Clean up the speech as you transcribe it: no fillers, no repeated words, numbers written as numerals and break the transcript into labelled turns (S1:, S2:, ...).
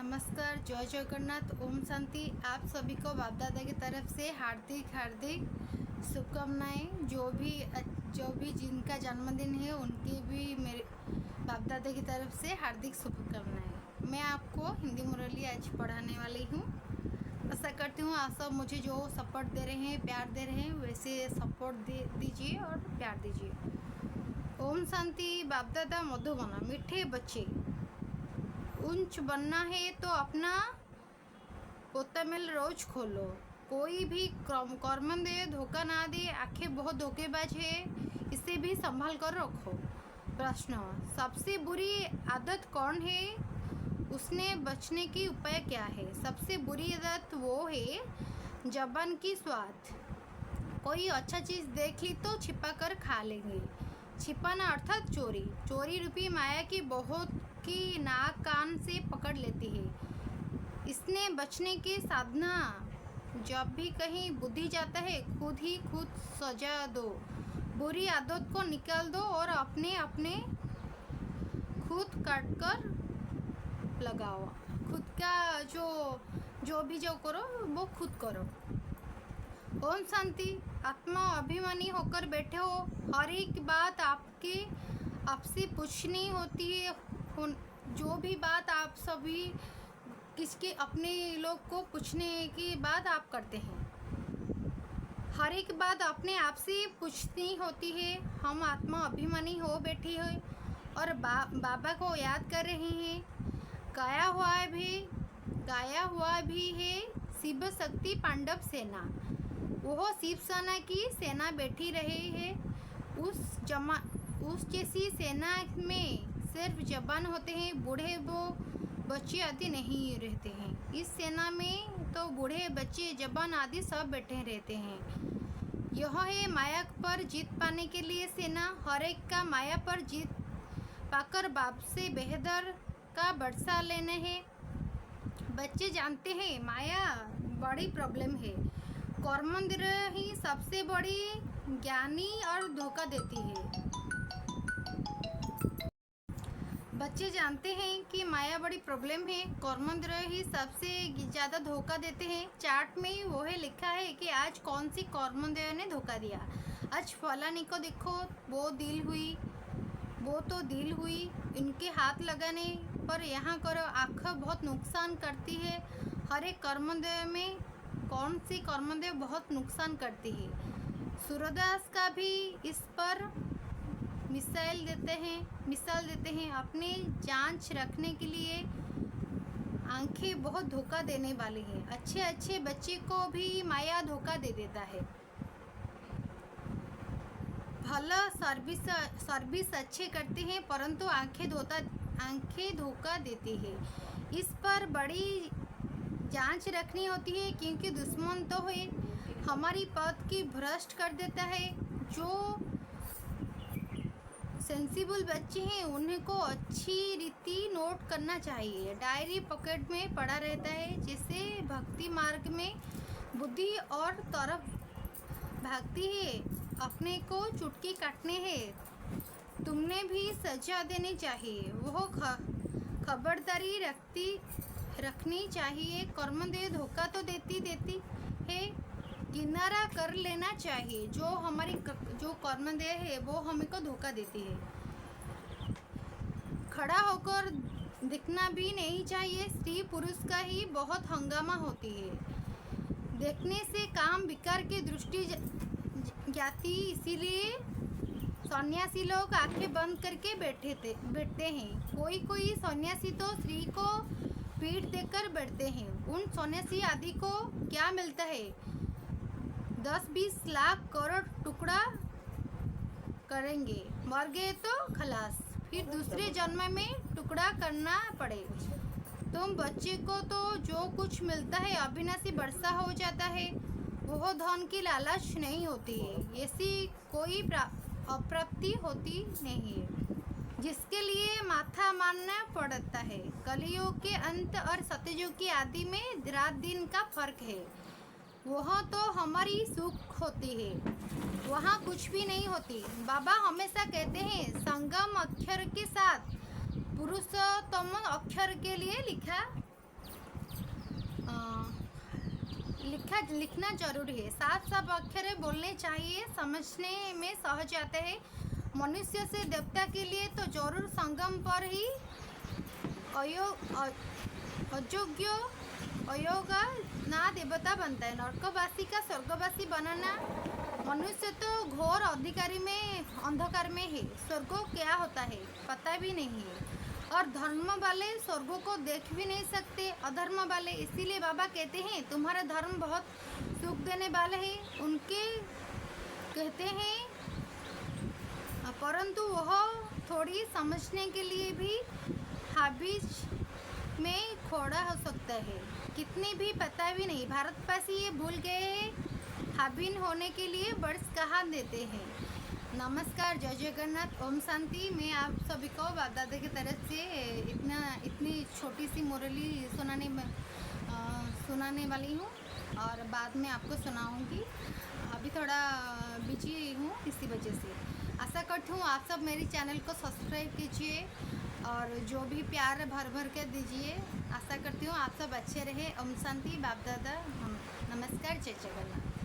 S1: नमस्कार, जय जगन्नाथ, ओम शांति। आप सभी को बाप दादा की तरफ से हार्दिक हार्दिक शुभकामनाएं। जो भी जिनका जन्मदिन है उनके भी मेरे बाप दादा की तरफ से हार्दिक शुभकामनाएं। मैं आपको हिंदी मुरली आज पढ़ाने वाली हूँ। आशा करती हूँ आप सब मुझे जो सपोर्ट दे रहे हैं, प्यार दे रहे हैं, वैसे सपोर्ट दीजिए और प्यार दीजिए। ओम शांति। बाप दादा मधुबना। मीठे बच्चे, ऊंच बनना है तो अपना पोतामिल रोज खोलो। कोई भी कर्म दे, धोखा ना दे। आंखें बहुत धोखेबाज है, इसे भी संभाल कर रखो। प्रश्न: सबसे बुरी आदत कौन है? उसने बचने की उपाय क्या है? सबसे बुरी आदत वो है जबान की स्वाद। कोई अच्छा चीज़ देख ली तो छिपा कर खा लेंगे। छिपाना अर्थात चोरी। चोरी रूपी माया की बहुत की नाक कान से पकड़ लेती है। इसने बचने की साधना: जब भी कहीं बुद्धि जाता है खुद सजा दो। बुरी आदत को निकाल दो और अपने अपने खुद काट कर लगाओ। खुद का जो करो वो खुद करो। ओम शांति। आत्मा अभिमानी होकर बैठे हो। हर एक बात आपसे पूछनी होती है। जो भी बात आप सभी किसके अपने लोग को पूछने की बात आप करते हैं। हर एक बात अपने आप से पूछनी होती है। हम आत्मा अभिमानी हो बैठी है और बाबा को याद कर रहे हैं। गाया हुआ भी है शिव शक्ति पांडव सेना। वो शिव सेना की सेना बैठी रहे है। उस जैसी सेना में सिर्फ जवान होते हैं, बूढ़े वो बच्चे आदि नहीं रहते हैं। इस सेना में तो बूढ़े बच्चे जवान आदि सब बैठे रहते हैं। यह है माया पर जीत पाने के लिए सेना। हर एक का माया पर जीत पाकर बाप से बेहतर का बरसा लेना है। बच्चे जानते हैं माया बड़ी प्रॉब्लम है। कर्मेंद्र ही सबसे बड़ी ज्ञानी और धोखा देती है। बच्चे जानते हैं कि माया बड़ी प्रॉब्लम है। कर्मेंद्र ही सबसे ज़्यादा धोखा देते हैं। चार्ट में वो है लिखा है कि आज कौन सी कर्मेंद्र ने धोखा दिया। आज फलानी को देखो, वो तो दिल हुई इनके हाथ लगाने पर यहाँ करो। आँख बहुत नुकसान करती है। हर एक कर्मेंद्र में कौन सी कर्मेंद्र बहुत नुकसान करती है। सूरदास का भी इस पर मिसाल देते हैं। अपने जांच रखने के लिए आंखें बहुत धोखा देने वाली है। अच्छे बच्चे को भी माया धोखा दे देता है। भला सर्विस अच्छे करते हैं परंतु आंखें धोखा देती है। इस पर बड़ी जांच रखनी होती है क्योंकि दुश्मन तो है हमारी पथ की भ्रष्ट कर देता है। जो सेंसिबल बच्चे हैं उन्हें को अच्छी रीति नोट करना चाहिए। डायरी पॉकेट में पड़ा रहता है। जिससे भक्ति मार्ग में बुद्धि और तरफ भागती है। अपने को चुटकी काटने है। तुमने भी सजा देनी चाहिए। वो खबरदारी रखनी चाहिए। कर्मेंद्र धोखा तो देती है, किनारा कर लेना चाहिए। जो कर्मेंद्र है वो हमें को धोखा देती है। खड़ा होकर दिखना भी नहीं चाहिए। स्त्री पुरुष का ही बहुत हंगामा होती है। देखने से काम विकार की दृष्टि जाती, इसीलिए सन्यासी लोग आंखें बंद करके बैठते हैं। कोई सन्यासी तो स्त्री को पीठ देकर बैठते हैं। उन सन्यासी आदि को क्या मिलता है? 10-20 लाख करोड़ टुकड़ा करेंगे। मर गए तो खलास, फिर दूसरे जन्म में टुकड़ा करना पड़े। तुम बच्चे को तो जो कुछ मिलता है अविनाशी वर्षा हो जाता है। वह धन की लालच नहीं होती है। ऐसी कोई अप्राप्ति होती नहीं है जिसके लिए माथा मारना पड़ता है। कलियुग के अंत और सतयुग की आदि में रात दिन का फर्क है। वह तो हमारी सुख होती है, वहाँ कुछ भी नहीं होती। बाबा हमेशा कहते हैं संगम अक्षर के साथ पुरुषोत्तम अक्षर के लिए लिखा लिखना जरूरी है। साफ साफ अक्षर बोलने चाहिए, समझने में सहज आते हैं। मनुष्य से देवता के लिए तो जरूर संगम पर ही अयोग्य अयोगा ना देवता बनता है। नरकवासी का स्वर्गवासी बनाना, मनुष्य तो घोर अंधकार में है। स्वर्ग क्या होता है पता भी नहीं है, और धर्म वाले स्वर्ग को देख भी नहीं सकते, अधर्म वाले। इसीलिए बाबा कहते हैं तुम्हारा धर्म बहुत सुख देने वाले है। उनके कहते हैं परंतु वह थोड़ी समझने के लिए भी हाबिज में खोड़ा हो सकता है। कितने भी पता भी नहीं, भारतवासी ये भूल गए हैं हाबिन होने के लिए वर्ष कहाँ देते हैं। नमस्कार, जय जगन्नाथ, ओम शांति। मैं आप सभी को बाप दादा की तरफ से इतनी छोटी सी मुरली सुनाने वाली हूँ, और बाद में आपको सुनाऊंगी। अभी थोड़ा बिजी हूँ, इसी वजह से। आशा करती हूँ आप सब मेरी चैनल को सब्सक्राइब कीजिए और जो भी प्यार भर भर के दीजिए। आशा करती हूँ आप सब अच्छे रहे। ओम शांति, बाप दादा। नमस्कार, जय जगन्नाथ।